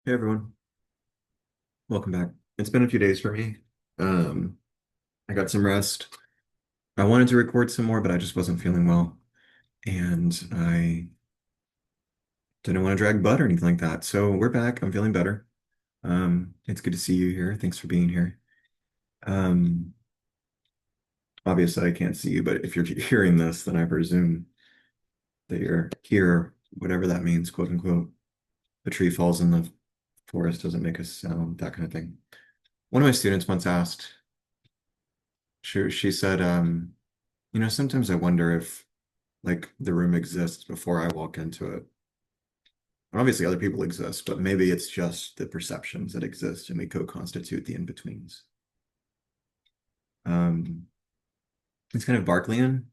Hey everyone, welcome back. It's been a few days for me. Um, I got some rest. I wanted to record some more, but I just wasn't feeling well, and I didn't want to drag butt or anything like that. So we're back. I'm feeling better. It's good to see you here. Thanks for being here. Um, Obviously I can't see you, but if you're hearing this, then I presume that you're here, whatever that means, quote unquote. The tree falls in the forest doesn't make a sound, that kind of thing. One of my students once asked, she said, sometimes I wonder if like the room exists before I walk into it. Obviously, other people exist, but maybe it's just the perceptions that exist and we co-constitute the in-betweens. Um, it's kind of Berkeleyan,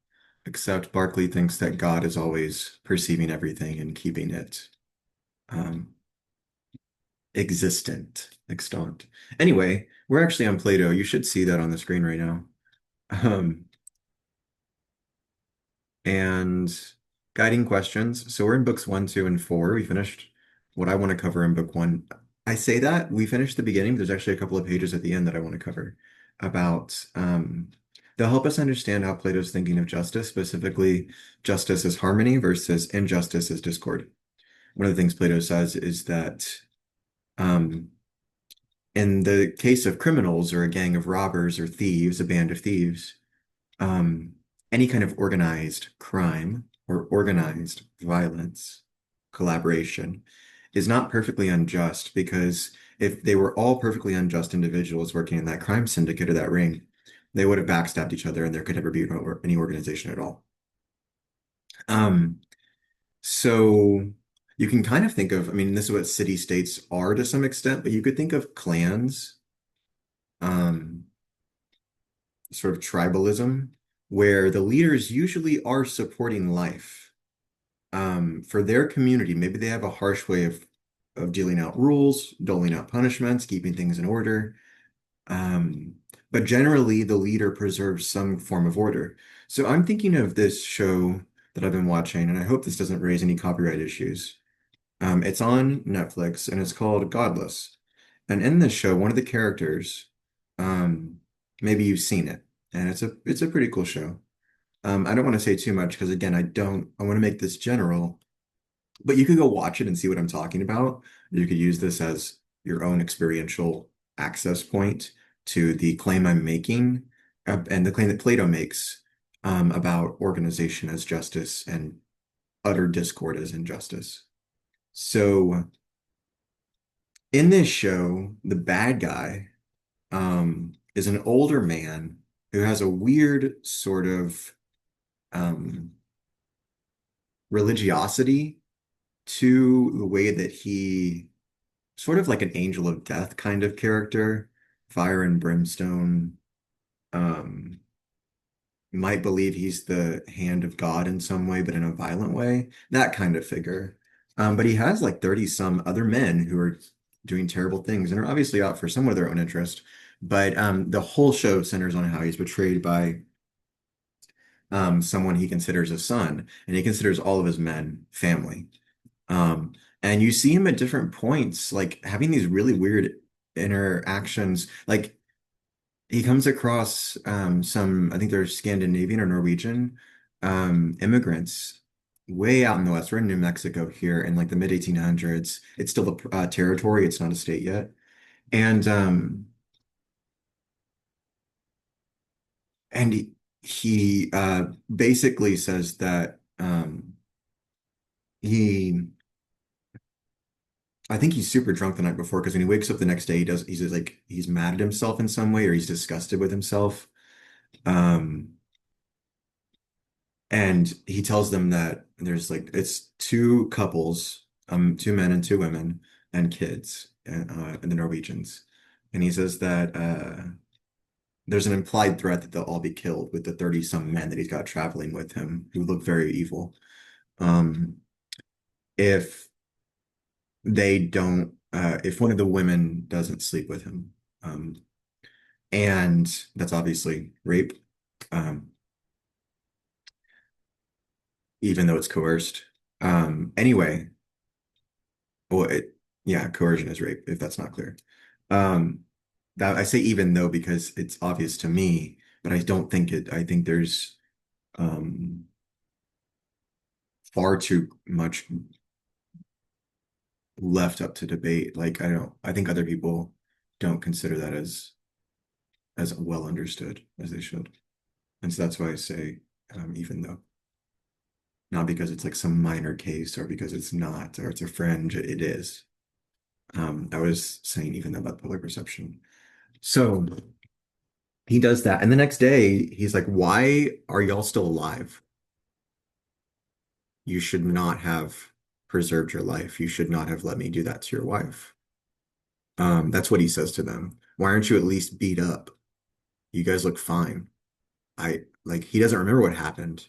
except Berkeley thinks that God is always perceiving everything and keeping it um, existent, extant. Anyway, we're actually on Plato. You should see that on the screen right now. Um, and guiding questions. So we're in books one, two, and four. We finished what I want to cover in book one. I say that we finished the beginning. There's actually a couple of pages at the end that I want to cover about they'll help us understand how Plato's thinking of justice, specifically justice as harmony versus injustice as discord. One of the things Plato says is that um, in the case of criminals or a gang of robbers or thieves, a band of thieves, um, any kind of organized crime or organized violence, collaboration, is not perfectly unjust because if they were all perfectly unjust individuals working in that crime syndicate or that ring, they would have backstabbed each other and there could never be any organization at all. Um, so you can kind of think of, I mean, this is what city-states are to some extent, but you could think of clans, um, sort of tribalism, where the leaders usually are supporting life for their community. Maybe they have a harsh way of dealing out rules, doling out punishments, keeping things in order. Um, but generally, the leader preserves some form of order. So I'm thinking of this show that I've been watching, and I hope this doesn't raise any copyright issues. It's on Netflix, and it's called Godless. And in this show, one of the characters, um, maybe you've seen it, and it's a pretty cool show. I don't want to say too much because again, I want to make this general, but you could go watch it and see what I'm talking about. You could use this as your own experiential access point to the claim I'm making, and the claim that Plato makes about organization as justice and utter discord as injustice. So in this show, the bad guy is an older man who has a weird sort of um, religiosity to the way that he sort of like an angel of death kind of character, fire and brimstone. Um, you might believe he's the hand of God in some way, but in a violent way, that kind of figure. But he has like 30 some other men who are doing terrible things and are obviously out for some of their own interest. But the whole show centers on how he's betrayed by someone he considers a son, and he considers all of his men family. Um, and you see him at different points, like having these really weird interactions. Like he comes across some, I think they're Scandinavian or Norwegian immigrants way out in the west. We're in New Mexico here in like the mid 1800s. It's still a territory, it's not a state yet. And he basically says that he I think he's super drunk the night before because when he wakes up the next day, he's just like he's mad at himself in some way or he's disgusted with himself. Um, and he tells them that there's like it's two couples, two men and two women and kids, and the Norwegians. And he says that there's an implied threat that they'll all be killed with the 30 some men that he's got traveling with him who look very evil. Um, if they don't, if one of the women doesn't sleep with him. And that's obviously rape, um, even though it's coerced. Anyway, well, Yeah, coercion is rape, if that's not clear. Um, that I say even though because it's obvious to me, but I don't think it, I think there's um far too much left up to debate. Like I think other people don't consider that as well understood as they should. And so that's why I say even though, not because it's like some minor case or because it's not, or it's a fringe, it is. I was saying even though about public perception. So he does that. And the next day, he's like, why are y'all still alive? You should not have preserved your life. You should not have let me do that to your wife. That's what he says to them. Why aren't you at least beat up? You guys look fine. I like he doesn't remember what happened,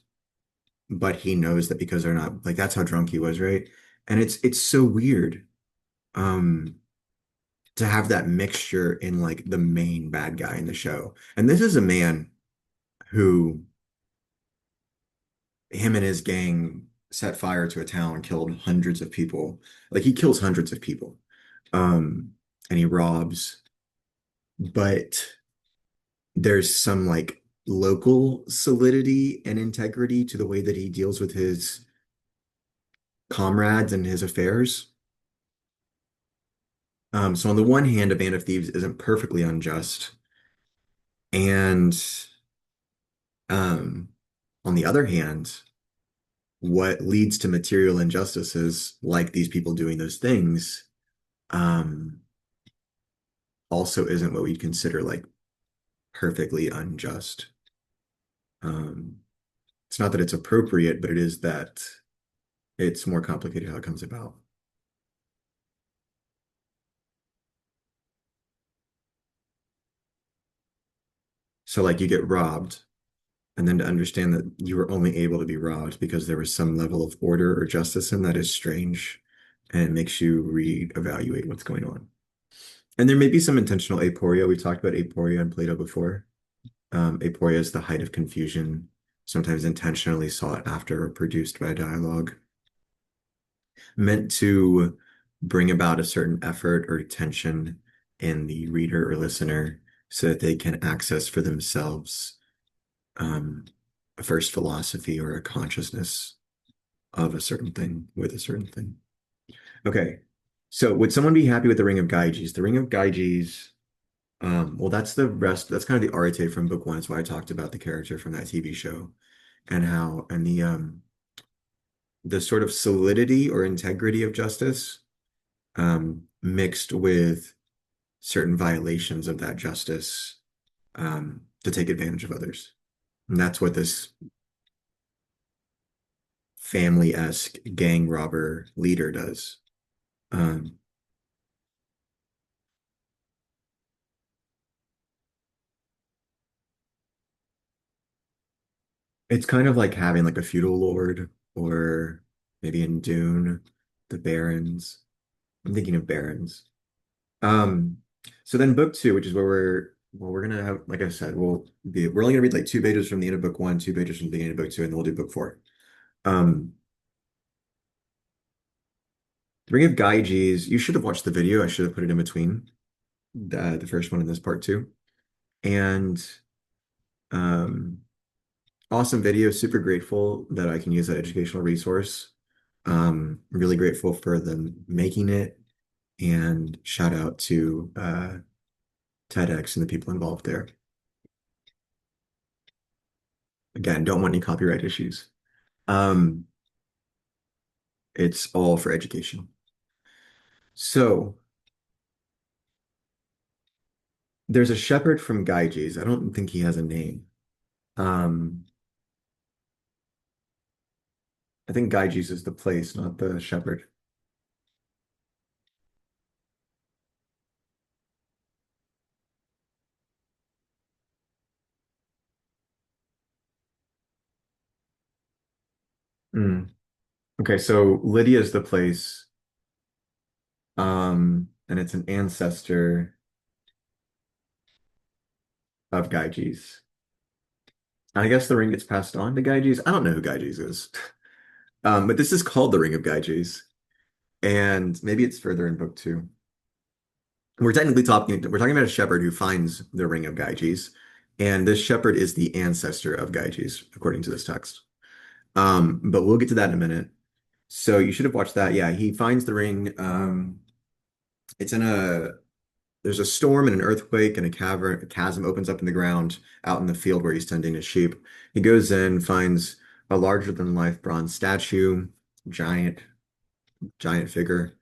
but he knows that because they're not like that's how drunk he was, right? And it's so weird to have that mixture in like the main bad guy in the show. And this is a man who him and his gang set fire to a town, killed hundreds of people. Like he kills hundreds of people. Um, and he robs, but there's some like local solidity and integrity to the way that he deals with his comrades and his affairs. So on the one hand, a band of thieves isn't perfectly unjust, and um, on the other hand, what leads to material injustices, like these people doing those things, um, also isn't what we'd consider like perfectly unjust. Um, it's not that it's appropriate, but it is that it's more complicated how it comes about. So like you get robbed, and then to understand that you were only able to be robbed because there was some level of order or justice in that is strange, and it makes you reevaluate what's going on. And there may be some intentional aporia. We talked about aporia in Plato before. Aporia is the height of confusion, sometimes intentionally sought after or produced by dialogue, meant to bring about a certain effort or tension in the reader or listener so that they can access for themselves um, a first philosophy or a consciousness of a certain thing with a certain thing. Okay. So would someone be happy with the Ring of Gyges? The Ring of Gyges, well, that's the rest, that's kind of the arete from book one. That's why I talked about the character from that TV show and how, and the sort of solidity or integrity of justice, mixed with certain violations of that justice, to take advantage of others. And that's what this family-esque gang robber leader does. Um, it's kind of like having like a feudal lord, or maybe in Dune, the barons. I'm thinking of barons. Um, so then book two, which is where we're gonna have, like I said, we're only gonna read like 2 pages from the end of book one, 2 pages from the beginning of book two, and then we'll do book four. Um, the Ring of Gyges, you should have watched the video. I should have put it in between the first one and this part two. And um, awesome video. Super grateful that I can use that educational resource. Really grateful for them making it, and shout out to TEDx and the people involved there. Again, don't want any copyright issues. Um, it's all for education. So there's a shepherd from Gyges. I don't think he has a name. Um, I think Gyges is the place, not the shepherd. Hmm. Okay, so Lydia is the place, and it's an ancestor of Gyges. I guess the ring gets passed on to Gyges. I don't know who Gyges is. But this is called the Ring of Gyges. And maybe it's further in book two. We're talking about a shepherd who finds the Ring of Gyges, and this shepherd is the ancestor of Gyges, according to this text. But we'll get to that in a minute. So you should have watched that. Yeah, he finds the ring. It's in a there's a storm and an earthquake and a chasm opens up in the ground out in the field where he's tending his sheep. He goes in, finds a larger than life bronze statue, giant, giant figure.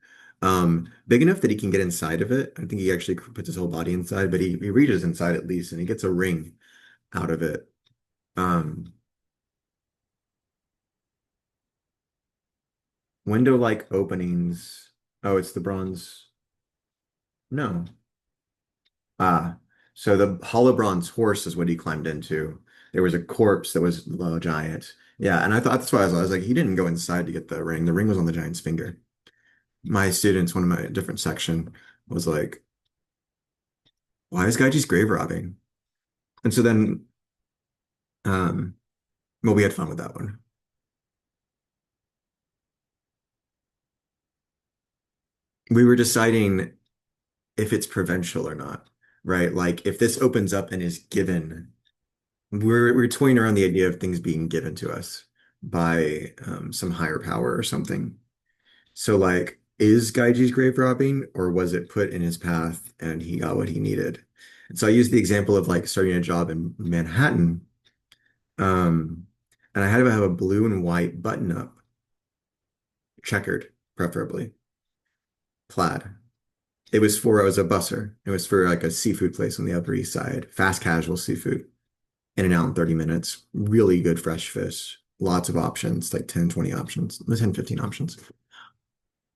Big enough that he can get inside of it. I think he actually puts his whole body inside, but he reaches inside at least and he gets a ring out of it. Um, Window-like openings. Oh, it's the bronze. No. Ah, so the hollow bronze horse is what he climbed into. There was a corpse that was the giant. Yeah, and I thought that's why I was like, he didn't go inside to get the ring. The ring was on the giant's finger. My students, one of my different section, was like, why is Gaiji's grave robbing? And so then, um, well, we had fun with that one. We were deciding if it's provincial or not, right? Like if this opens up and is given, we're toying around the idea of things being given to us by some higher power or something. So like, is Gaiji's grave robbing or was it put in his path and he got what he needed? And so I used the example of like starting a job in Manhattan, and I had to have a blue and white button up, checkered, preferably, plaid. I was a busser. It was for like a seafood place on the Upper East Side, fast casual seafood, in and out in 30 minutes, really good fresh fish, lots of options, like 10, 20 options, 10, 15 options.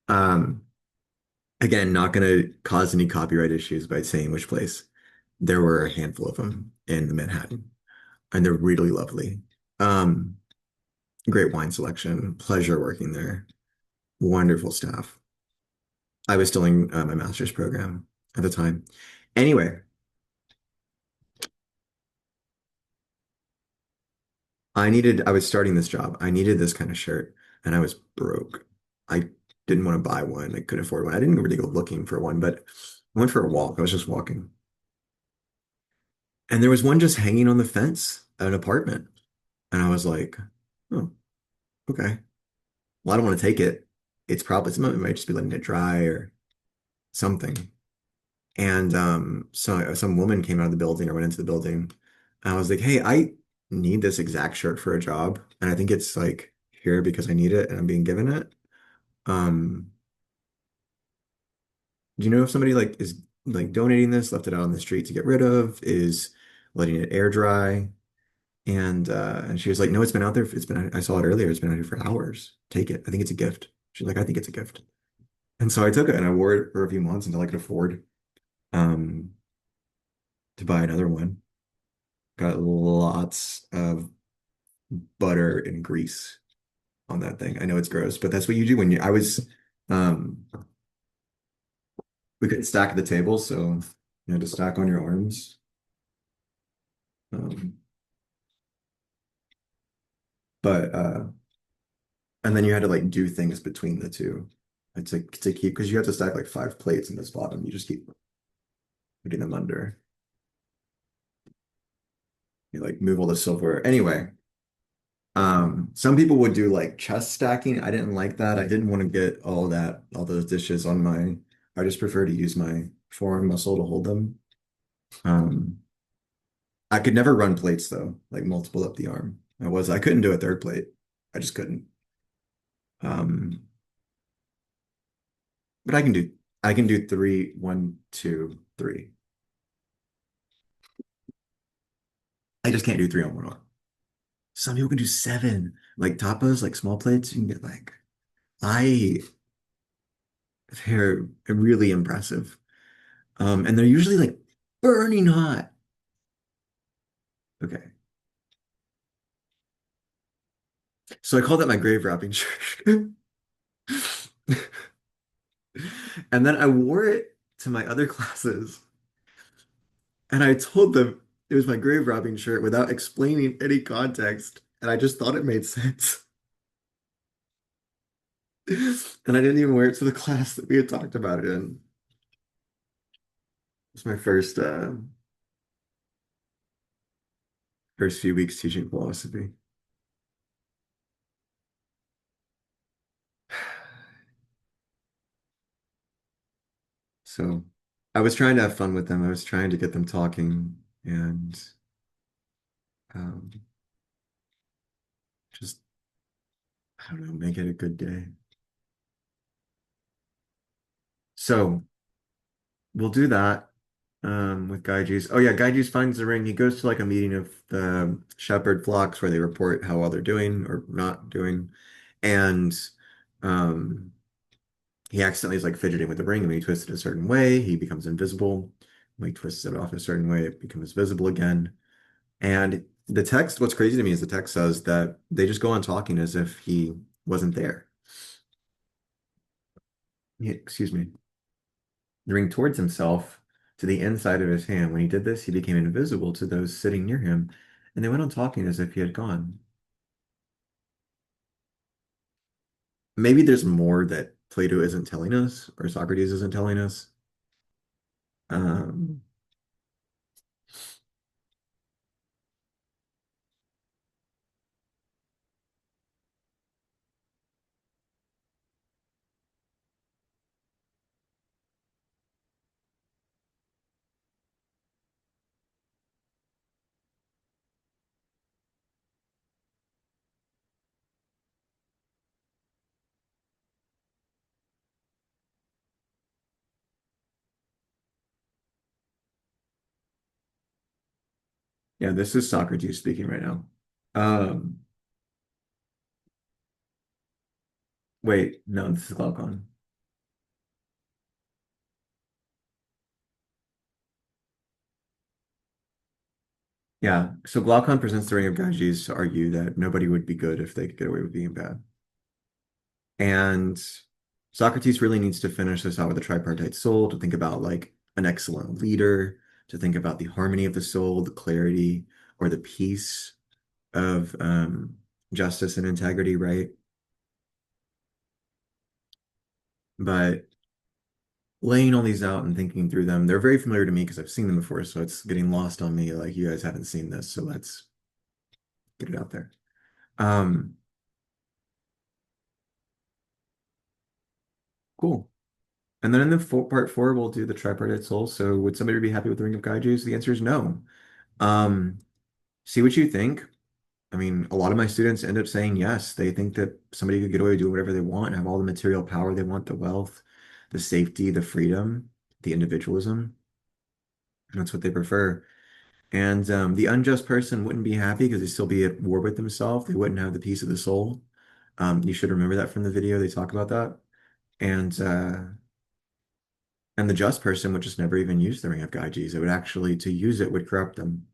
Um, Again, not going to cause any copyright issues by saying which place. There were a handful of them in Manhattan, and they're really lovely. Um, Great wine selection, pleasure working there, wonderful staff. I was still in my master's program at the time. Anyway, I was starting this job. I needed this kind of shirt, and I was broke. I didn't want to buy one. I couldn't afford one. I didn't really go looking for one, but I went for a walk. I was just walking. And there was one just hanging on the fence at an apartment. And I was like, oh, okay. Well, I don't want to take it. It might just be letting it dry or something. And so some woman came out of the building or went into the building. And I was like, hey, I need this exact shirt for a job. And I think it's like here because I need it and I'm being given it. Um, do you know if somebody like is like donating this, left it out on the street to get rid of, is letting it air dry? And she was like, no, it's been out there. I saw it earlier. It's been out here for hours. Take it. I think it's a gift. She's like, I think it's a gift. And so I took it and I wore it for a few months until I could afford um to buy another one. Got lots of butter and grease on that thing. I know it's gross, but that's what you do when I was we couldn't stack at the table, so you had to stack on your arms. Um, but and then you had to like do things between the two. It's like to keep because you have to stack like five plates in this bottom. You just keep putting them under. You like move all the silverware. Anyway, some people would do like chest stacking. I didn't like that. I didn't want to get all those dishes on my. I just prefer to use my forearm muscle to hold them. Um, I could never run plates though, like multiple up the arm. I couldn't do a third plate. I just couldn't. Um, but I can do three, one, two, three. I just can't do three on one arm. Some people can do seven, like tapas, like small plates. You can get like I they're really impressive. And they're usually like burning hot. Okay. So I call that my grave wrapping shirt. And then I wore it to my other classes and I told them it was my grave robbing shirt without explaining any context. And I just thought it made sense. And I didn't even wear it to the class that we had talked about it in. It's my first few weeks teaching philosophy. So I was trying to have fun with them. I was trying to get them talking and um, just, I don't know, make it a good day. So we'll do that with Gyges. Oh yeah, Gyges finds the ring. He goes to like a meeting of the shepherd flocks where they report how well they're doing or not doing. And um, he accidentally is like fidgeting with the ring, and when he twists it a certain way, he becomes invisible. When he twists it off a certain way, it becomes visible again. And the text, what's crazy to me is the text says that they just go on talking as if he wasn't there. Excuse me. The ring towards himself to the inside of his hand. When he did this, he became invisible to those sitting near him, and they went on talking as if he had gone. Maybe there's more that Plato isn't telling us, or Socrates isn't telling us. Um, yeah, this is Socrates speaking right now. Um, Wait, no, this is Glaucon. Yeah, so Glaucon presents the Ring of Gyges to argue that nobody would be good if they could get away with being bad. And Socrates really needs to finish this out with a tripartite soul to think about like an excellent leader, to think about the harmony of the soul, the clarity or the peace of justice and integrity, right? But laying all these out and thinking through them, they're very familiar to me because I've seen them before, so it's getting lost on me like you guys haven't seen this, so let's get it out there. Um, cool. And then in the part four, we'll do the tripartite soul. So would somebody be happy with the Ring of Gyges? The answer is no. Um, See what you think. I mean, a lot of my students end up saying yes. They think that somebody could get away with doing whatever they want, have all the material power they want, the wealth, the safety, the freedom, the individualism. And that's what they prefer. And the unjust person wouldn't be happy because they'd still be at war with themselves. They wouldn't have the peace of the soul. You should remember that from the video. They talk about that. And uh, and the just person would just never even use the Ring of Gyges. It would actually, to use it would corrupt them.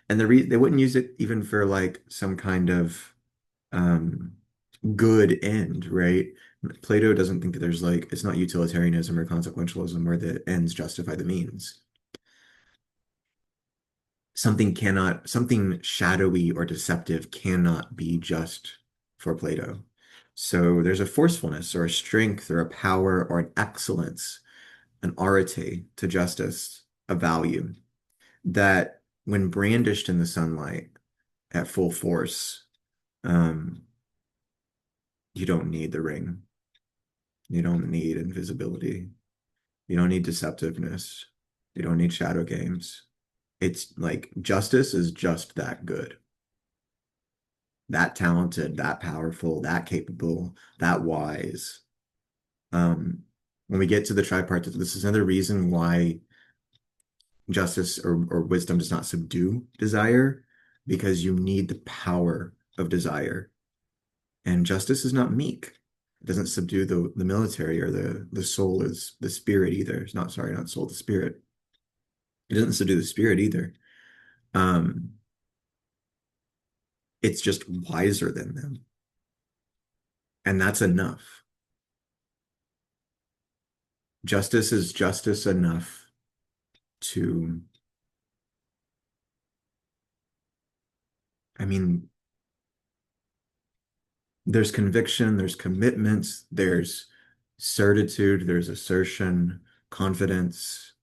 And they wouldn't use it even for like some kind of um, good end, right? Plato doesn't think that there's like, it's not utilitarianism or consequentialism where the ends justify the means. Something shadowy or deceptive cannot be just for Plato. So there's a forcefulness or a strength or a power or an excellence, an arete to justice, a value that when brandished in the sunlight at full force, um, you don't need the ring. You don't need invisibility. You don't need deceptiveness. You don't need shadow games. It's like justice is just that good, that talented, that powerful, that capable, that wise. When we get to the tripartite, this is another reason why justice or wisdom does not subdue desire, because you need the power of desire. And justice is not meek. It doesn't subdue the military or the soul is the spirit either. It's not, sorry, not soul, the spirit. It doesn't subdue the spirit either. Um, it's just wiser than them. And that's enough. Justice is justice enough to, I mean, There's conviction, there's commitments, there's certitude, there's assertion, confidence,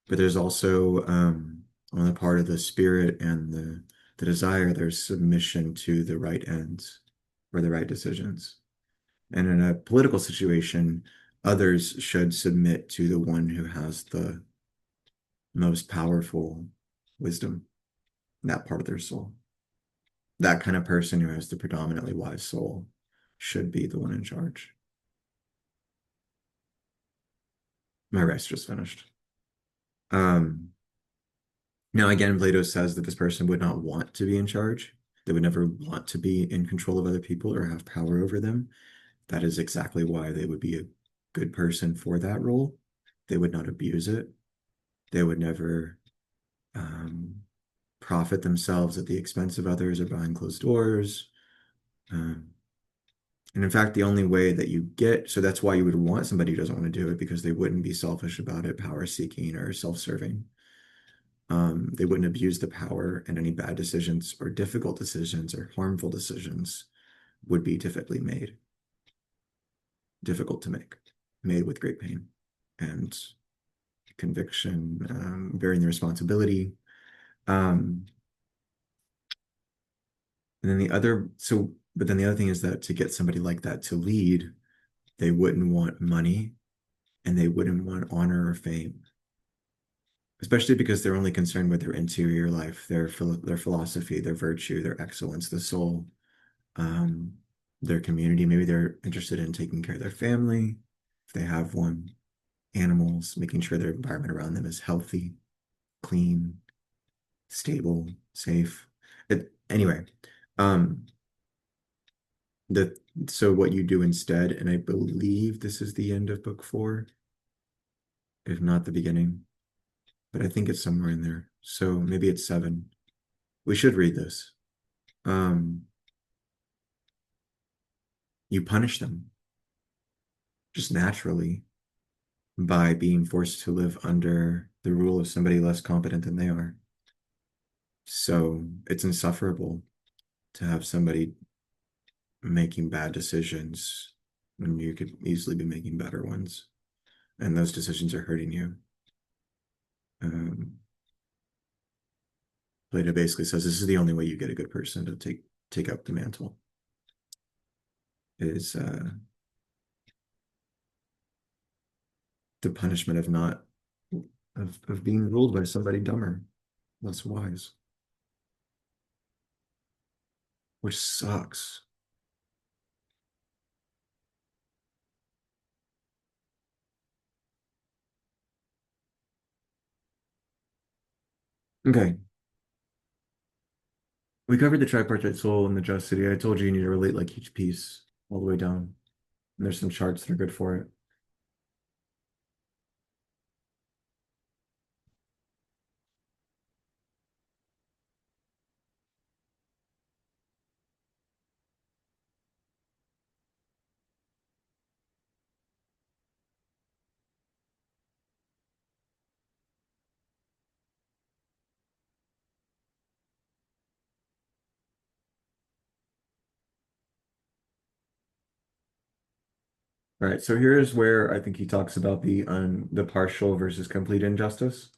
but there's also on the part of the spirit and the desire, there's submission to the right ends or the right decisions. And in a political situation, others should submit to the one who has the most powerful wisdom, that part of their soul. That kind of person who has the predominantly wise soul should be the one in charge. My rice just finished. Um, Now, again, Plato says that this person would not want to be in charge. They would never want to be in control of other people or have power over them. That is exactly why they would be a good person for that role. They would not abuse it. They would never um, profit themselves at the expense of others or behind closed doors. Um, and in fact, the only way that you get, so that's why you would want somebody who doesn't want to do it, because they wouldn't be selfish about it, power seeking or self-serving. They wouldn't abuse the power, and any bad decisions or difficult decisions or harmful decisions would be difficult to make, made with great pain and conviction, bearing the responsibility. Um, and then but then the other thing is that to get somebody like that to lead, they wouldn't want money and they wouldn't want honor or fame, especially because they're only concerned with their interior life, their philosophy, their virtue, their excellence, the soul, um, their community. Maybe they're interested in taking care of their family, if they have one, animals, making sure their environment around them is healthy, clean, stable, safe. Anyway, um, the so what you do instead, and I believe this is the end of book 4, if not the beginning, but I think it's somewhere in there. So maybe it's 7. We should read this. You punish them just naturally by being forced to live under the rule of somebody less competent than they are. So it's insufferable to have somebody making bad decisions when you could easily be making better ones, and those decisions are hurting you. Plato basically says this is the only way you get a good person to take up the mantle is the punishment of not of being ruled by somebody dumber, less wise, which sucks. Okay, we covered the tripartite soul and the just city. I told you you need to relate like each piece all the way down. And there's some charts that are good for it. All right, so here's where I think he talks about the partial versus complete injustice.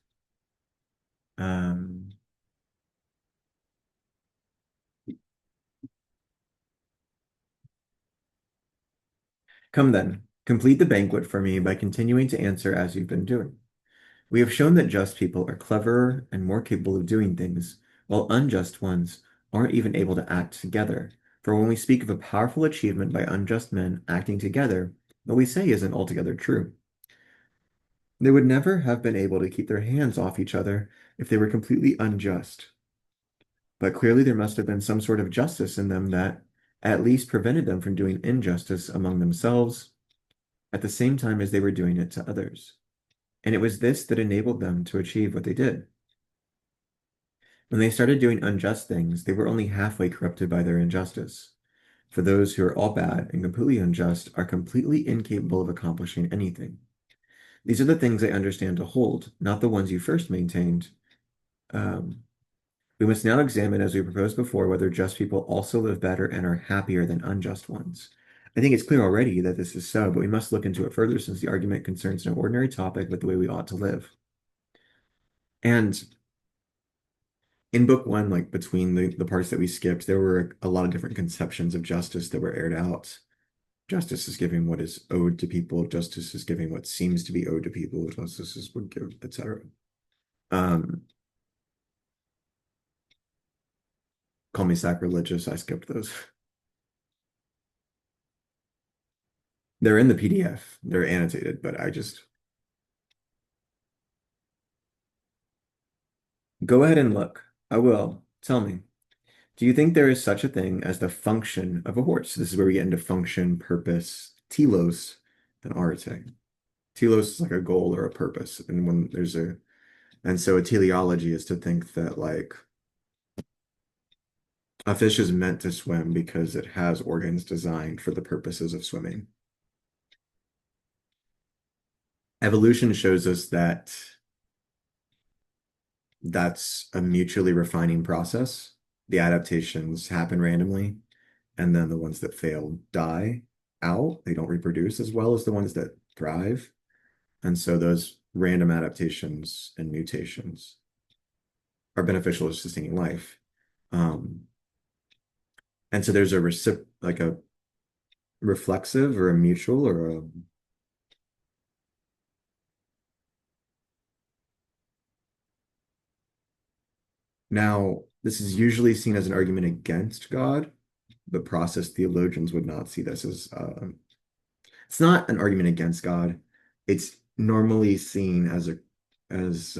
Um, Come then, complete the banquet for me by continuing to answer as you've been doing. We have shown that just people are cleverer and more capable of doing things, while unjust ones aren't even able to act together. For when we speak of a powerful achievement by unjust men acting together, what we say isn't altogether true. They would never have been able to keep their hands off each other if they were completely unjust. But clearly there must have been some sort of justice in them that at least prevented them from doing injustice among themselves at the same time as they were doing it to others. And it was this that enabled them to achieve what they did. When they started doing unjust things, they were only halfway corrupted by their injustice. For those who are all bad and completely unjust are completely incapable of accomplishing anything. These are the things I understand to hold, not the ones you first maintained. Um, We must now examine, as we proposed before, whether just people also live better and are happier than unjust ones. I think it's clear already that this is so, but we must look into it further since the argument concerns no ordinary topic but the way we ought to live. And in book one, like between the parts that we skipped, there were a lot of different conceptions of justice that were aired out. Justice is giving what is owed to people. Justice is giving what seems to be owed to people. Justice is what give, etc. Um, call me sacrilegious. I skipped those. They're in the PDF. They're annotated, but I just go ahead and look. I will. Tell me. Do you think there is such a thing as the function of a horse? This is where we get into function, purpose, telos, and arete. Telos is like a goal or a purpose. And when there's a, and so a teleology is to think that like a fish is meant to swim because it has organs designed for the purposes of swimming. Evolution shows us that that's a mutually refining process. The adaptations happen randomly, and then the ones that fail die out. They don't reproduce as well as the ones that thrive. And so those random adaptations and mutations are beneficial to sustaining life. Um, and so there's a like a reflexive or a mutual or a now this is usually seen as an argument against God, but process theologians would not see this as it's not an argument against God. It's normally seen as a as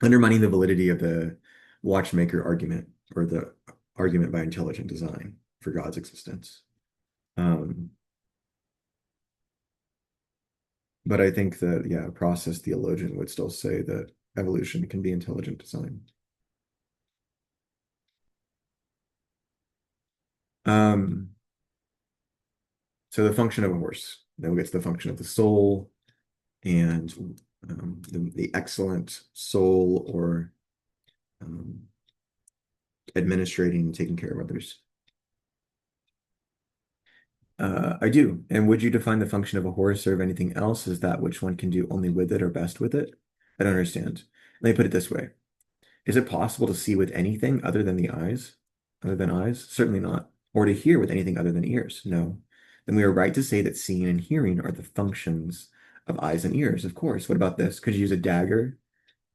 undermining the validity of the watchmaker argument or the argument by intelligent design for God's existence. Um, but I think that, yeah, a process theologian would still say that evolution can be intelligent design. Um, so the function of a horse, then we get to the function of the soul and the excellent soul or um, administrating and taking care of others. I do. And would you define the function of a horse or of anything else as that which one can do only with it or best with it? I don't understand. Let me put it this way. Is it possible to see with anything other than the eyes? Other than eyes? Certainly not. Or to hear with anything other than ears? No. Then we are right to say that seeing and hearing are the functions of eyes and ears. Of course. What about this? Could you use a dagger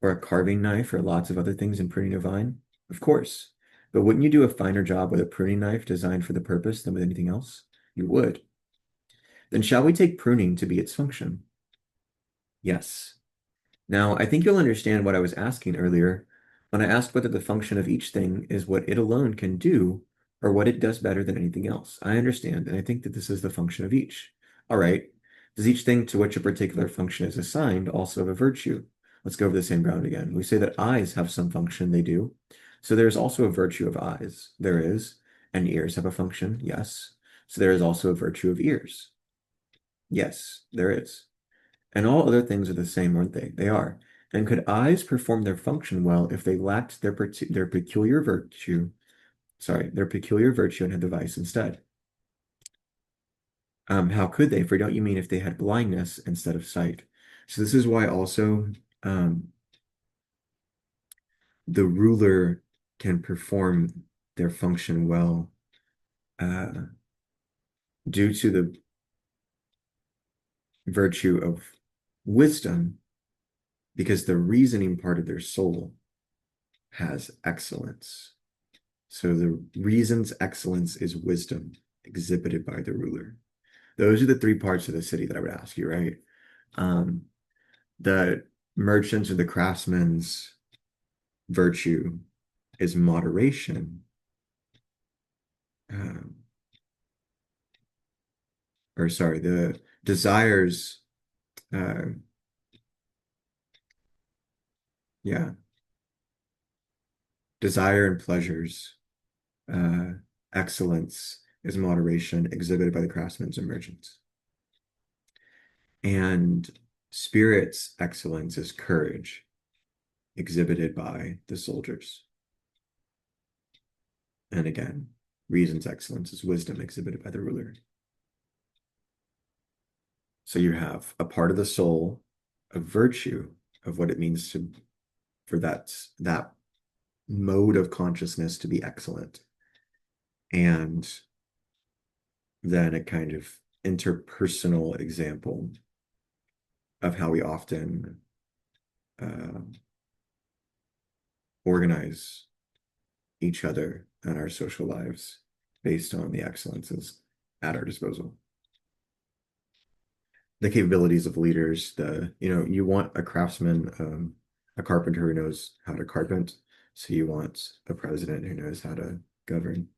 or a carving knife or lots of other things in pruning a vine? Of course. But wouldn't you do a finer job with a pruning knife designed for the purpose than with anything else? You would. Then shall we take pruning to be its function? Yes. Now, I think you'll understand what I was asking earlier when I asked whether the function of each thing is what it alone can do or what it does better than anything else. I understand, and I think that this is the function of each. All right. Does each thing to which a particular function is assigned also have a virtue? Let's go over the same ground again. We say that eyes have some function, they do. So there is also a virtue of eyes. There is. And ears have a function, yes. So there is also a virtue of ears. Yes, there is. And all other things are the same, aren't they? They are. And could eyes perform their function well if they lacked their peculiar virtue, sorry, their peculiar virtue and had the vice instead? How could they? For don't you mean if they had blindness instead of sight? So this is why also the ruler can perform their function well uh, due to the virtue of wisdom, because the reasoning part of their soul has excellence. So the reason's excellence is wisdom exhibited by the ruler. Those are the three parts of the city that I would ask you, right? Um, the merchants or the craftsman's virtue is moderation. Um, or sorry, the desires, uh, yeah, desire and pleasures, uh, excellence is moderation exhibited by the craftsmen and merchants. And spirit's excellence is courage. exhibited by the soldiers. And again, reason's excellence is wisdom exhibited by the ruler. So you have a part of the soul, a virtue of what it means for that mode of consciousness to be excellent. And then a kind of interpersonal example of how we often uh, organize each other and our social lives based on the excellences at our disposal. The capabilities of leaders, you want a craftsman, a carpenter who knows how to carpent. So you want a president who knows how to govern.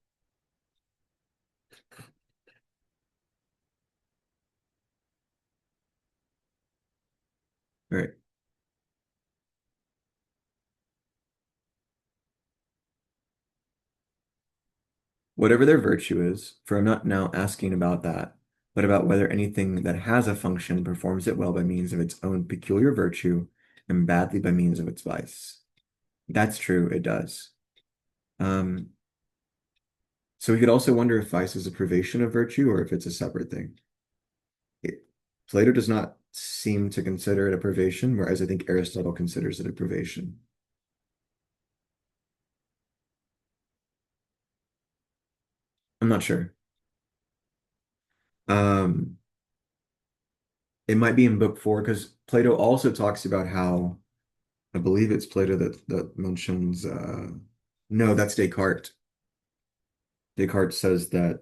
All right. Whatever their virtue is, for I'm not now asking about that, but about whether anything that has a function performs it well by means of its own peculiar virtue and badly by means of its vice. That's true, it does. Um, so we could also wonder if vice is a privation of virtue or if it's a separate thing. It, Plato does not seem to consider it a privation, whereas I think Aristotle considers it a privation. I'm not sure. Um, it might be in book 4 because Plato also talks about how I believe it's Plato that mentions no, that's Descartes. Descartes says that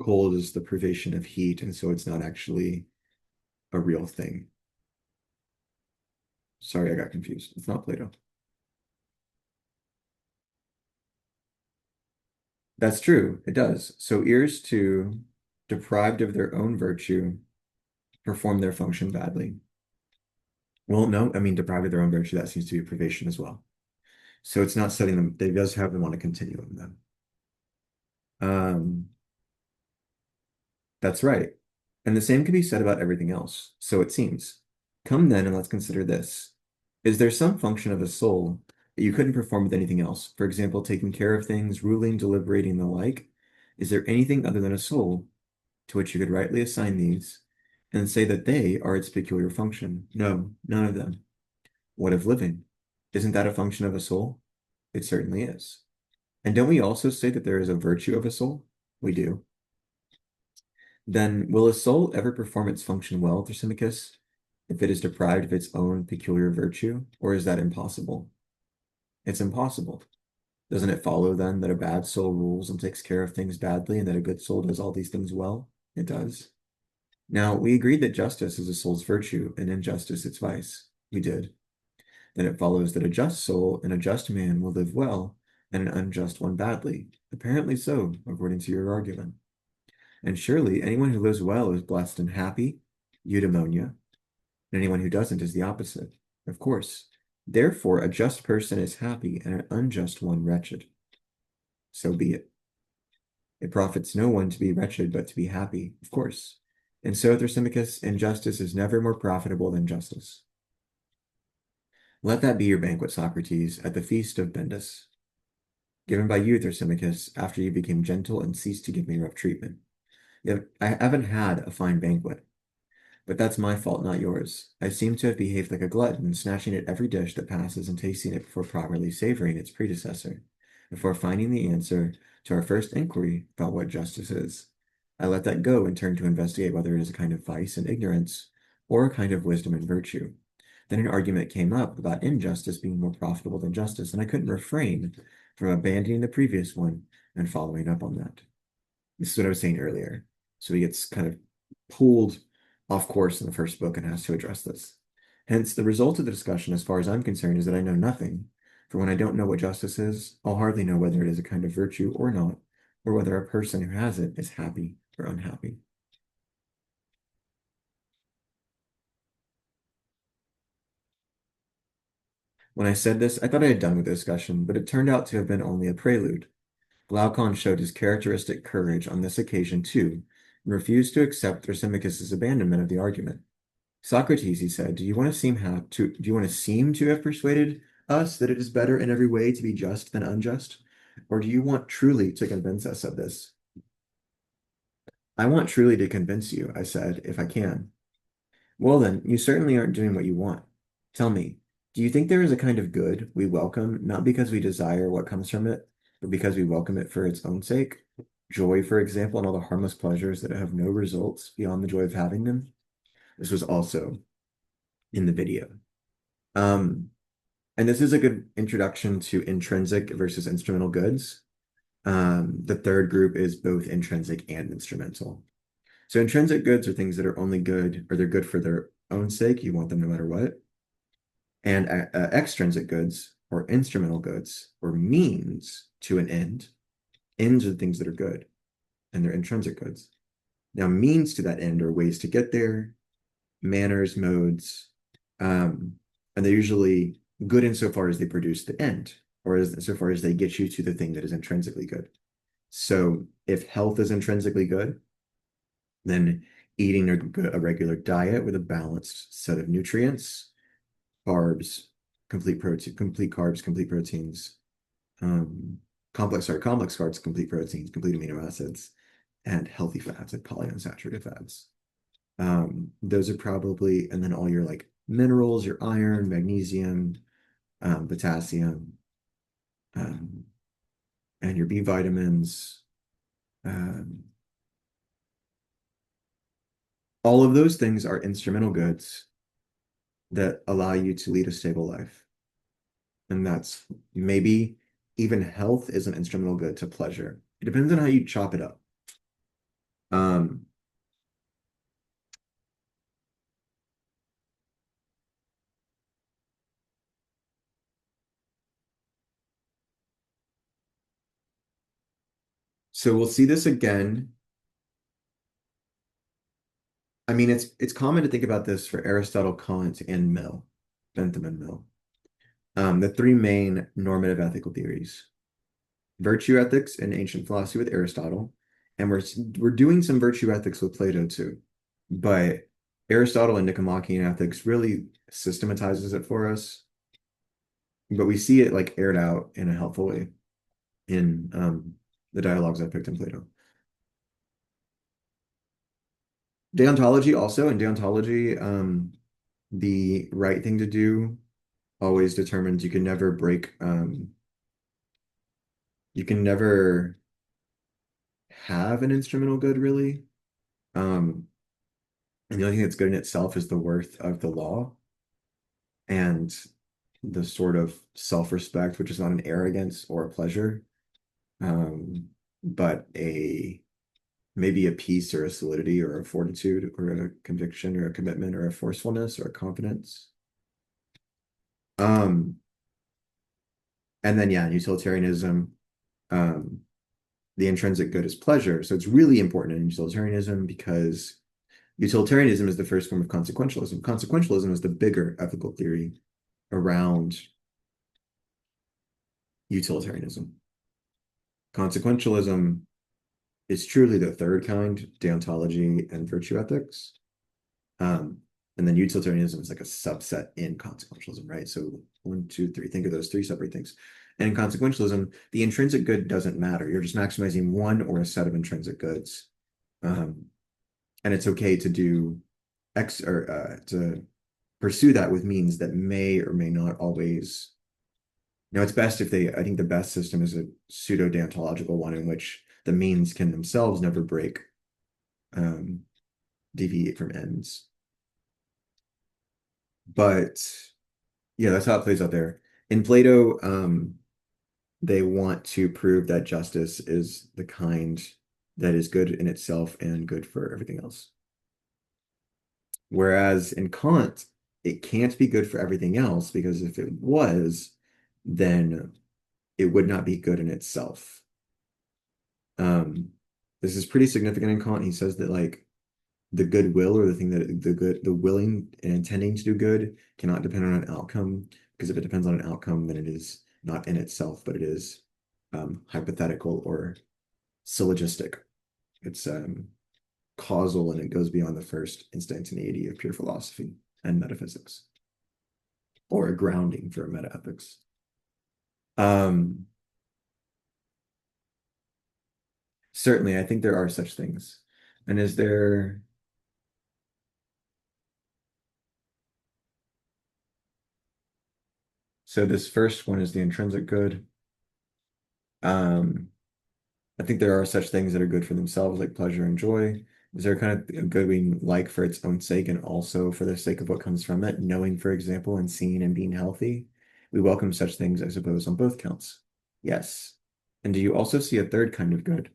cold is the privation of heat, and so it's not actually a real thing. Sorry, I got confused. It's not Plato. That's true. It does. So ears too, deprived of their own virtue, perform their function badly. Well, no, I mean deprived of their own virtue, that seems to be a privation as well. So it's not setting them, they does have them on a continuum then. Um, that's right. And the same can be said about everything else. So it seems. Come then and let's consider this. Is there some function of the soul that you couldn't perform with anything else? For example, taking care of things, ruling, deliberating, and the like. Is there anything other than a soul to which you could rightly assign these and say that they are its peculiar function? No, none of them. What of living? Isn't that a function of a soul? It certainly is. And don't we also say that there is a virtue of a soul? We do. Then will a soul ever perform its function well, Thrasymachus, if it is deprived of its own peculiar virtue, or is that impossible? It's impossible. Doesn't it follow then that a bad soul rules and takes care of things badly, and that a good soul does all these things well? It does. Now, we agreed that justice is a soul's virtue, and injustice its vice. We did. Then it follows that a just soul and a just man will live well, and an unjust one badly. Apparently so, according to your argument. And surely anyone who lives well is blessed and happy, eudaimonia, and anyone who doesn't is the opposite. Of course. Therefore, a just person is happy and an unjust one wretched. So be it. It profits no one to be wretched, but to be happy, of course. And so, Thrasymachus, injustice is never more profitable than justice. Let that be your banquet, Socrates, at the feast of Bendis, given by you, Thrasymachus, after you became gentle and ceased to give me rough treatment. Yet I haven't had a fine banquet. But that's my fault, not yours. I seem to have behaved like a glutton, snatching at every dish that passes and tasting it before properly savoring its predecessor, before finding the answer to our first inquiry about what justice is. I let that go and turned to investigate whether it is a kind of vice and ignorance, or a kind of wisdom and virtue. Then an argument came up about injustice being more profitable than justice, and I couldn't refrain from abandoning the previous one and following up on that. This is what I was saying earlier. So he gets kind of pulled off course in the first book and has to address this. Hence, the result of the discussion, as far as I'm concerned, is that I know nothing. For when I don't know what justice is, I'll hardly know whether it is a kind of virtue or not, or whether a person who has it is happy or unhappy. When I said this, I thought I had done with the discussion, but it turned out to have been only a prelude. Glaucon showed his characteristic courage on this occasion too, and refused to accept Thrasymachus's abandonment of the argument. Socrates, he said, do you want to seem to have persuaded us that it is better in every way to be just than unjust? Or do you want truly to convince us of this? I want truly to convince you, I said, if I can. Well then, you certainly aren't doing what you want. Tell me, do you think there is a kind of good we welcome, not because we desire what comes from it, but because we welcome it for its own sake? Joy, for example, and all the harmless pleasures that have no results beyond the joy of having them? This was also in the video. Um, and this is a good introduction to intrinsic versus instrumental goods. The third group is both intrinsic and instrumental. So intrinsic goods are things that are only good, or they're good for their own sake. You want them no matter what. And extrinsic goods or instrumental goods or means to an end. Ends are things that are good, and they're intrinsic goods. Now, means to that end are ways to get there, manners, modes, and they're usually good insofar as they produce the end, or insofar as they get you to the thing that is intrinsically good. So if health is intrinsically good, then eating a regular diet with a balanced set of nutrients, carbs, complete protein, complete carbs, complete proteins, complex carbs, complete proteins, complete amino acids, and healthy fats, like polyunsaturated fats. Those are probably, and then all your like minerals, your iron, magnesium, potassium, um, and your B vitamins. Um, all of those things are instrumental goods that allow you to lead a stable life. And that's maybe even health is an instrumental good to pleasure. It depends on how you chop it up. Um, so we'll see this again. I mean, it's common to think about this for Aristotle, Kant, and Mill, Bentham and Mill. The three main normative ethical theories. Virtue ethics in ancient philosophy with Aristotle, and we're doing some virtue ethics with Plato too. But Aristotle and Nicomachean ethics really systematizes it for us. But we see it like aired out in a helpful way in the dialogues I picked in Plato. Deontology also, in deontology, the right thing to do always determines you can never have an instrumental good really. Um, and the only thing that's good in itself is the worth of the law and the sort of self-respect, which is not an arrogance or a pleasure, but a maybe a peace or a solidity or a fortitude or a conviction or a commitment or a forcefulness or a confidence. Um, and then yeah, utilitarianism, um, the intrinsic good is pleasure. So it's really important in utilitarianism because utilitarianism is the first form of consequentialism. Consequentialism is the bigger ethical theory around utilitarianism. Consequentialism is truly the third kind, deontology and virtue ethics. Um, and then utilitarianism is like a subset in consequentialism, right? So one, two, three, think of those three separate things. And in consequentialism, the intrinsic good doesn't matter. You're just maximizing one or a set of intrinsic goods. And it's okay to do to pursue that with means that may or may not always. Now, it's best if I think the best system is a pseudo deontological one in which the means can themselves never break, deviate from ends. But yeah, that's how it plays out there. In Plato, they want to prove that justice is the kind that is good in itself and good for everything else. Whereas in Kant, it can't be good for everything else because if it was, then it would not be good in itself. Um, this is pretty significant in Kant. He says that like the goodwill or the thing that the willing and intending to do good cannot depend on an outcome because if it depends on an outcome, then it is not in itself, but it is hypothetical or syllogistic. It's causal and it goes beyond the first instantaneity of pure philosophy and metaphysics, or a grounding for metaethics. Um, Certainly, I think there are such things. And is there, so this first one is the intrinsic good. Um, I think there are such things that are good for themselves, like pleasure and joy. Is there kind of a good we like for its own sake and also for the sake of what comes from it? Knowing, for example, and seeing and being healthy. We welcome such things, I suppose, on both counts. Yes. And do you also see a third kind of good,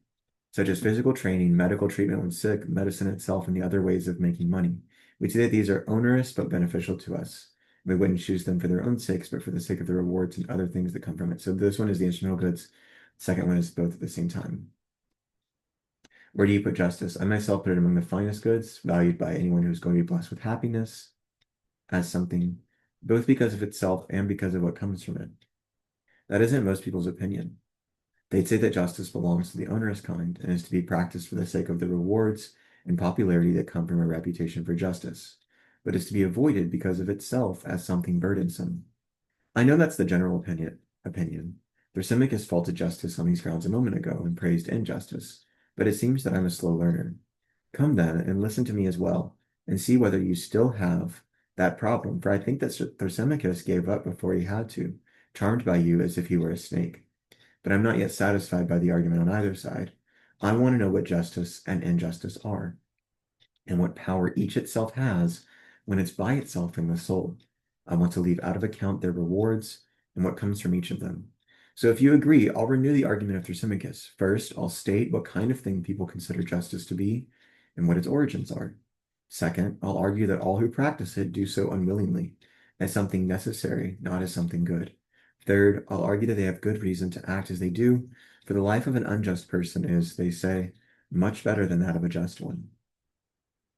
such as physical training, medical treatment when sick, medicine itself, and the other ways of making money? We see that these are onerous but beneficial to us. We wouldn't choose them for their own sakes, but for the sake of the rewards and other things that come from it. So this one is the instrumental goods. Second one is both at the same time. Where do you put justice? I myself put it among the finest goods, valued by anyone who is going to be blessed with happiness as something, both because of itself and because of what comes from it. That isn't most people's opinion. They'd say that justice belongs to the onerous kind and is to be practiced for the sake of the rewards and popularity that come from a reputation for justice, but is to be avoided because of itself as something burdensome. I know that's the general opinion. Thrasymachus faulted justice on these grounds a moment ago and praised injustice, but it seems that I'm a slow learner. Come then and listen to me as well, and see whether you still have that problem, for I think that Thrasymachus gave up before he had to, charmed by you as if he were a snake. But I'm not yet satisfied by the argument on either side. I want to know what justice and injustice are, and what power each itself has when it's by itself in the soul. I want to leave out of account their rewards and what comes from each of them. So if you agree, I'll renew the argument of Thrasymachus. First, I'll state what kind of thing people consider justice to be and what its origins are. Second, I'll argue that all who practice it do so unwillingly, as something necessary, not as something good. Third, I'll argue that they have good reason to act as they do, for the life of an unjust person is, they say, much better than that of a just one.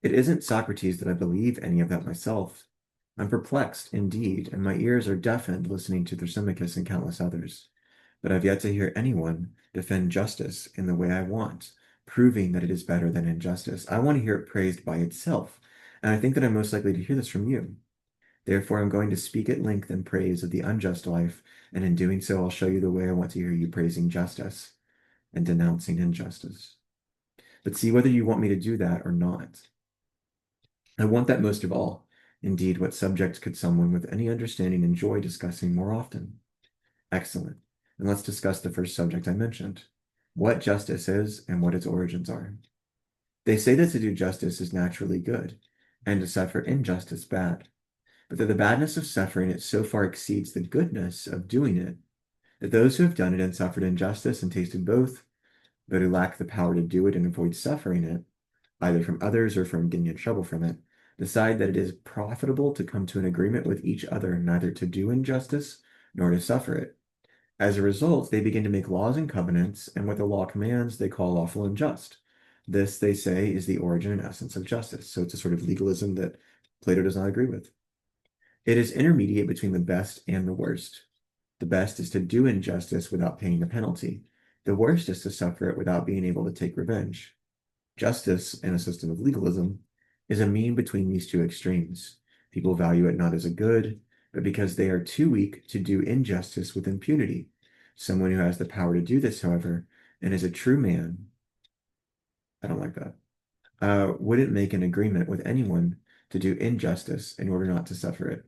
It isn't, Socrates, that I believe any of that myself. I'm perplexed, indeed, and my ears are deafened listening to Thrasymachus and countless others. But I've yet to hear anyone defend justice in the way I want, proving that it is better than injustice. I want to hear it praised by itself, and I think that I'm most likely to hear this from you. Therefore, I'm going to speak at length in praise of the unjust life, and in doing so, I'll show you the way I want to hear you praising justice and denouncing injustice. But see whether you want me to do that or not. I want that most of all. Indeed, what subjects could someone with any understanding enjoy discussing more often? Excellent. And let's discuss the first subject I mentioned, what justice is and what its origins are. They say that to do justice is naturally good, and to suffer injustice bad, but that the badness of suffering it so far exceeds the goodness of doing it, that those who have done it and suffered injustice and tasted both, but who lack the power to do it and avoid suffering it, either from others or from getting in trouble from it, decide that it is profitable to come to an agreement with each other neither to do injustice nor to suffer it. As a result, they begin to make laws and covenants, and what the law commands they call lawful and just. This, they say, is the origin and essence of justice. So it's a sort of legalism that Plato does not agree with. It is intermediate between the best and the worst. The best is to do injustice without paying a penalty. The worst is to suffer it without being able to take revenge. Justice, in a system of legalism, is a mean between these two extremes. People value it not as a good, but because they are too weak to do injustice with impunity. Someone who has the power to do this, however, and is a true man, I don't like that, wouldn't make an agreement with anyone to do injustice in order not to suffer it.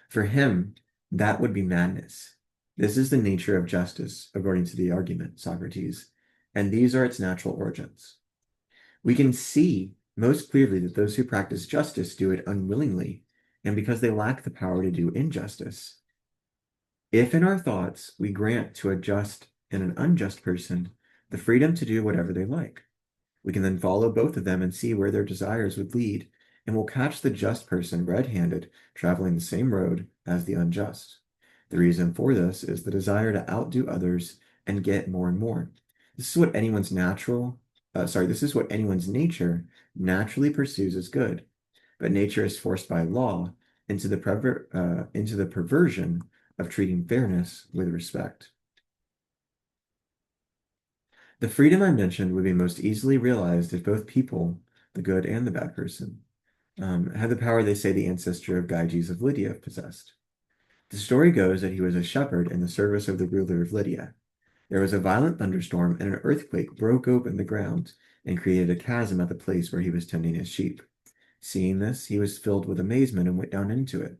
For him, that would be madness. This is the nature of justice, according to the argument, Socrates, and these are its natural origins. We can see most clearly that those who practice justice do it unwillingly, and because they lack the power to do injustice. If in our thoughts we grant to a just and an unjust person the freedom to do whatever they like, we can then follow both of them and see where their desires would lead, and will catch the just person red-handed traveling the same road as the unjust. The reason for this is the desire to outdo others and get more and more. This is what anyone's this is what anyone's nature naturally pursues as good, but nature is forced by law into the perversion of treating fairness with respect. The freedom I mentioned would be most easily realized if both people, the good and the bad person, had the power they say the ancestor of Gyges of Lydia possessed. The story goes that he was a shepherd in the service of the ruler of Lydia. There was a violent thunderstorm, and an earthquake broke open the ground and created a chasm at the place where he was tending his sheep. Seeing this, he was filled with amazement and went down into it.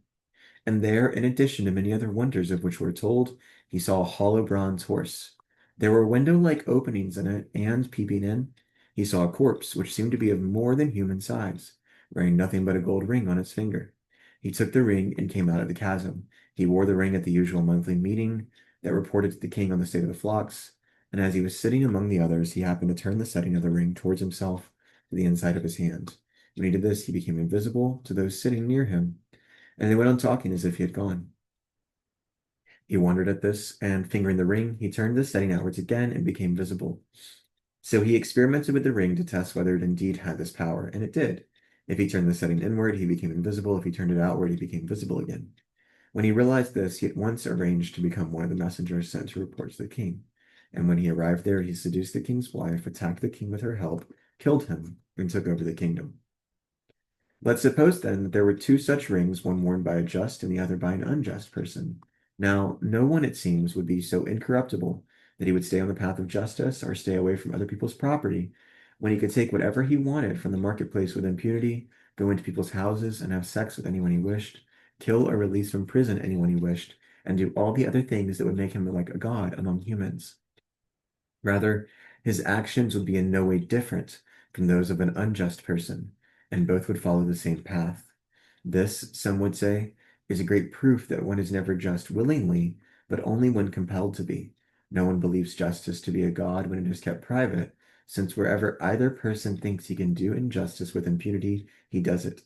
And there, in addition to many other wonders of which we're told, he saw a hollow bronze horse. There were window-like openings in it, and, peeping in, he saw a corpse which seemed to be of more than human size, wearing nothing but a gold ring on its finger. He took the ring and came out of the chasm. He wore the ring at the usual monthly meeting that reported to the king on the state of the flocks, and as he was sitting among the others, he happened to turn the setting of the ring towards himself to the inside of his hand. When he did this, he became invisible to those sitting near him, and they went on talking as if he had gone. He wondered at this, and fingering the ring, he turned the setting outwards again and became visible. So he experimented with the ring to test whether it indeed had this power, and it did. If he turned the setting inward, he became invisible. If he turned it outward, he became visible again. When he realized this, he at once arranged to become one of the messengers sent to report to the king. And when he arrived there, he seduced the king's wife, attacked the king with her help, killed him, and took over the kingdom. Let's suppose then that there were two such rings, one worn by a just and the other by an unjust person. Now, no one, it seems, would be so incorruptible that he would stay on the path of justice or stay away from other people's property when he could take whatever he wanted from the marketplace with impunity, go into people's houses and have sex with anyone he wished, kill or release from prison anyone he wished, and do all the other things that would make him like a god among humans. Rather, his actions would be in no way different from those of an unjust person, and both would follow the same path. This, some would say, is a great proof that one is never just willingly, but only when compelled to be. No one believes justice to be a god when it is kept private, since wherever either person thinks he can do injustice with impunity, he does it.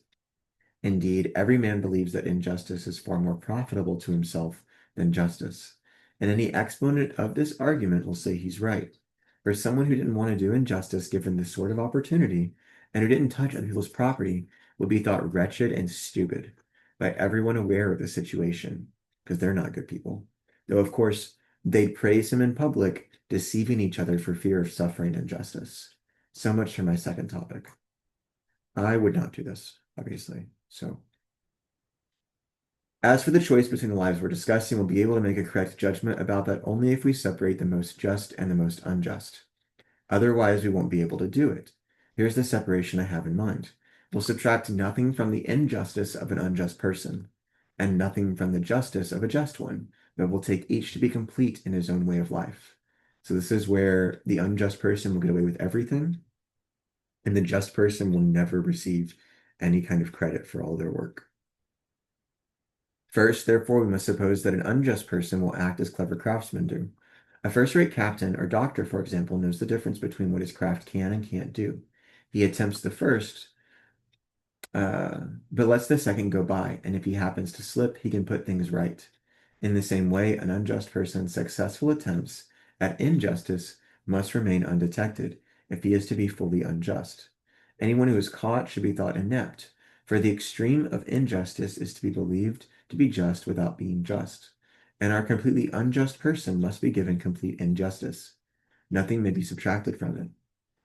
Indeed, every man believes that injustice is far more profitable to himself than justice, and any exponent of this argument will say he's right. For someone who didn't want to do injustice given this sort of opportunity, and who didn't touch other people's property, would be thought wretched and stupid by everyone aware of the situation, because they're not good people. Though, of course, they'd praise him in public, deceiving each other for fear of suffering injustice. So much for my second topic. I would not do this, obviously. So, as for the choice between the lives we're discussing, we'll be able to make a correct judgment about that only if we separate the most just and the most unjust. Otherwise, we won't be able to do it. Here's the separation I have in mind. We'll subtract nothing from the injustice of an unjust person, and nothing from the justice of a just one, but we'll take each to be complete in his own way of life. So this is where the unjust person will get away with everything, and the just person will never receive any kind of credit for all their work. First, therefore, we must suppose that an unjust person will act as clever craftsmen do. A first-rate captain or doctor, for example, knows the difference between what his craft can and can't do. He attempts the first, but lets the second go by, and if he happens to slip, he can put things right. In the same way, an unjust person's successful attempts at injustice must remain undetected if he is to be fully unjust. Anyone who is caught should be thought inept, for the extreme of injustice is to be believed to be just without being just, and our completely unjust person must be given complete injustice. Nothing may be subtracted from it.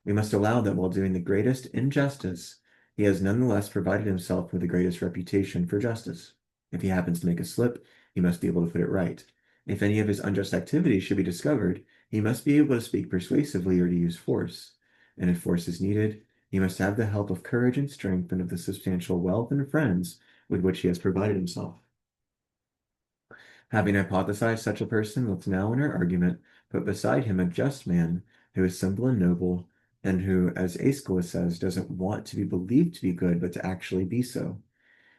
We must allow that while doing the greatest injustice, he has nonetheless provided himself with the greatest reputation for justice. If he happens to make a slip, he must be able to put it right. If any of his unjust activities should be discovered, he must be able to speak persuasively or to use force. And if force is needed, he must have the help of courage and strength and of the substantial wealth and friends with which he has provided himself. Having hypothesized such a person, let's now in our argument put beside him a just man who is simple and noble, and who, as Aeschylus says, doesn't want to be believed to be good, but to actually be so.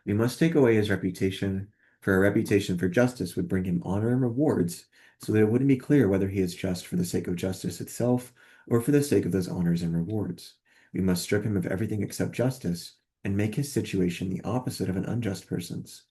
We must take away his reputation, for a reputation for justice would bring him honor and rewards, so that it wouldn't be clear whether he is just for the sake of justice itself, or for the sake of those honors and rewards. We must strip him of everything except justice, and make his situation the opposite of an unjust person's.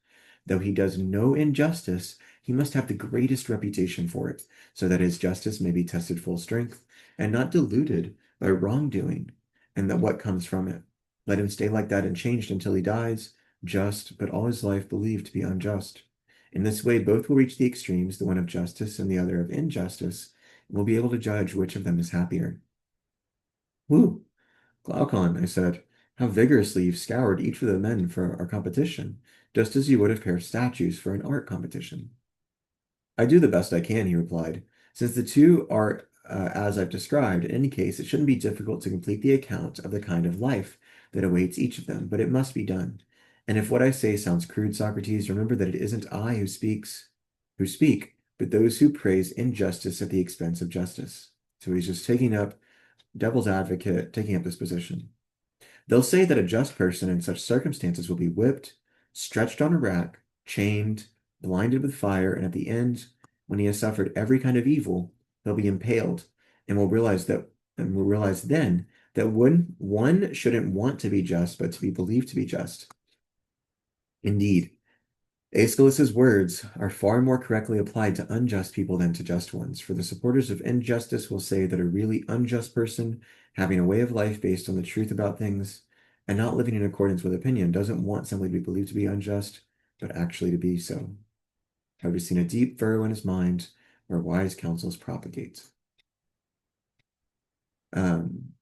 Though he does no injustice, he must have the greatest reputation for it, so that his justice may be tested full strength, and not diluted by wrongdoing, and that what comes from it. Let him stay like that unchanged until he dies, just, but all his life believed to be unjust. In this way, both will reach the extremes, the one of justice and the other of injustice, we'll be able to judge which of them is happier. Woo! Glaucon, I said, how vigorously you've scoured each of the men for our competition, just as you would have paired statues for an art competition. I do the best I can, he replied. Since the two are as I've described, in any case, it shouldn't be difficult to complete the account of the kind of life that awaits each of them, but it must be done. And if what I say sounds crude, Socrates, remember that it isn't I who speak, but those who praise injustice at the expense of justice. So he's just taking up devil's advocate, taking up this position. They'll say that a just person in such circumstances will be whipped, stretched on a rack, chained, blinded with fire, and at the end, when he has suffered every kind of evil, he'll be impaled, and we'll realize then that one shouldn't want to be just, but to be believed to be just. Indeed, Aeschylus's words are far more correctly applied to unjust people than to just ones, for the supporters of injustice will say that a really unjust person, having a way of life based on the truth about things and not living in accordance with opinion, doesn't want simply to be believed to be unjust, but actually to be so. I've just seen a deep furrow in his mind where wise counsels propagate. Um,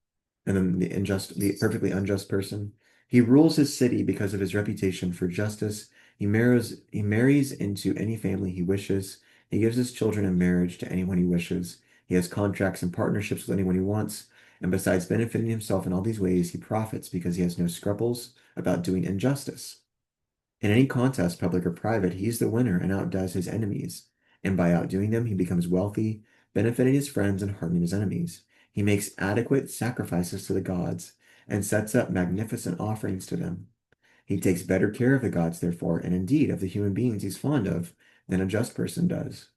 and then the perfectly unjust person. He rules his city because of his reputation for justice. He marries into any family he wishes. He gives his children in marriage to anyone he wishes. He has contracts and partnerships with anyone he wants. And besides benefiting himself in all these ways, he profits because he has no scruples about doing injustice. In any contest, public or private, he's the winner and outdoes his enemies. And by outdoing them, he becomes wealthy, benefiting his friends and harming his enemies. He makes adequate sacrifices to the gods and sets up magnificent offerings to them. He takes better care of the gods, therefore, and indeed of the human beings he's fond of, than a just person does.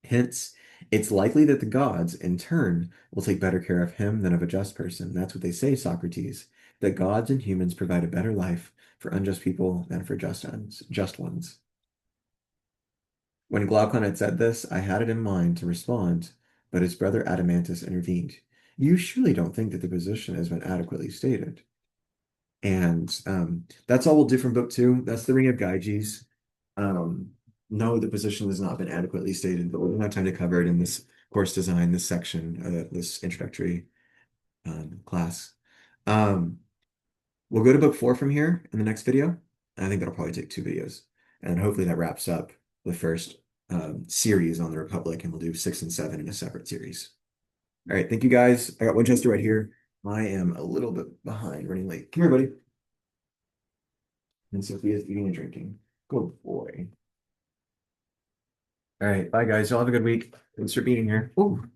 Hence, it's likely that the gods, in turn, will take better care of him than of a just person. That's what they say, Socrates, that gods and humans provide a better life for unjust people than for just ones. When Glaucon had said this, I had it in mind to respond, but his brother Adamantus intervened. You surely don't think that the position has been adequately stated. And that's all we'll do from book two. That's the Ring of Gyges. Um, no, the position has not been adequately stated, but we don't have time to cover it in this course design, this section, this introductory class. Um, we'll go to book four from here in the next video. I think that'll probably take 2 videos. And hopefully that wraps up the first series on the Republic, and we'll do 6 and 7 in a separate series. All right, thank you guys. I got Winchester right here. I am a little bit behind, running late. Come here, buddy. And Sophia's eating and drinking. Good boy. All right, bye guys. Y'all have a good week. Thanks for being here. Ooh.